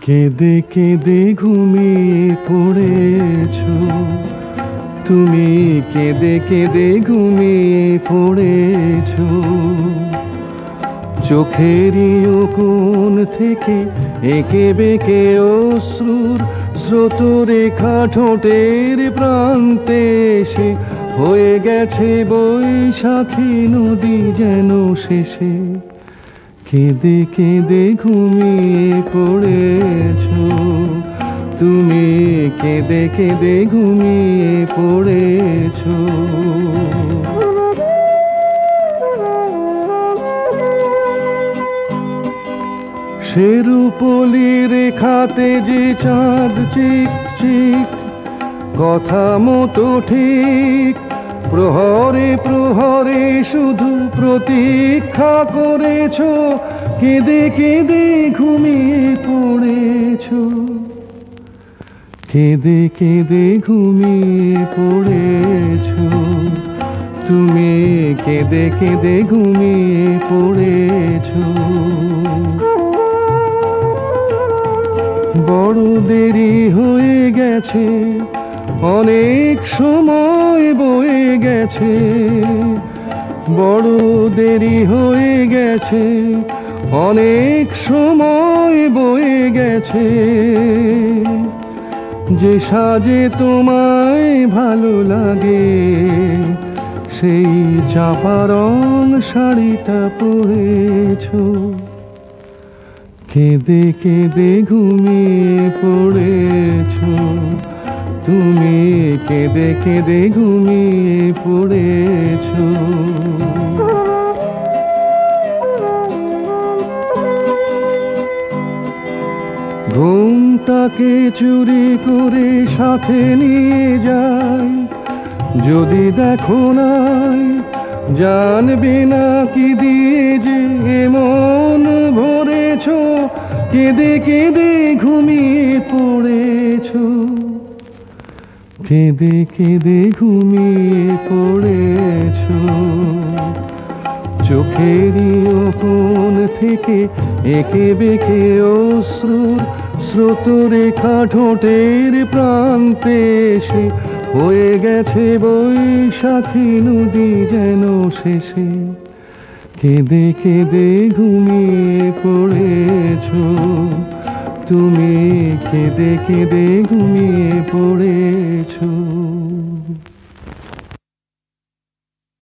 কেঁদে কেঁদে ঘুমিয়ে পড়েছো তুমি, কেঁদে কেঁদে ঘুমিয়ে পড়েছো। চোখেরই কোণ থেকে এঁকে বেঁকে অশ্রুর স্রোতরেখা ঠোঁটের প্রান্তে এসে হয়ে গেছে বৈশাখী নদী যেন শেষে। কেঁদে কেঁদে ঘুমিয়ে পড়েছো তুমি, কেঁদে কেঁদে ঘুমিয়ে পড়েছো। সে রূপলি রেখাতে যে চাঁদ চিক চিক, কথা মতো ঠিক প্রহরে প্রহরে শুধু প্রতীক্ষা করেছো। কেঁদে কেঁদে ঘুমিয়ে পড়েছো, কেঁদে কেঁদে ঘুমিয়ে পড়েছো তুমি, কেঁদে কেঁদে ঘুমিয়ে পড়েছো। বড় দেরি হয়ে গেছে, অনেক সময় বয়ে গেছে। বড় দেরি হয়ে গেছে, অনেক সময় বয়ে গেছে। যে সাজে তোমায় ভালো লাগে, সেই চাপা রং শাড়িটা পরেছো। কেঁদে কেঁদে ঘুমিয়ে পড়েছো তুমি, কেঁদে কেঁদে ঘুমিয়ে পড়েছো। ঘুমটাকে চুরি করে সাথে নিয়ে যাই, যদি দেখো নাই জানবে না কি দিয়ে যে এমন ভরেছো। কেঁদে কেঁদে ঘুমিয়ে পড়েছো, কেঁদে কেঁদে ঘুমিয়ে পড়েছো। চোখেরই কোণ থেকে এঁকে বেঁকে অশ্রুর স্রোতরেখা ঠোঁটের প্রান্তে এসে হয়ে গেছে বৈশাখী নদী যেন শেষে। কেঁদে কেঁদে ঘুমিয়ে পড়েছো তুমি, কেঁদে কেঁদে ঘুমিয়ে পড়েছো।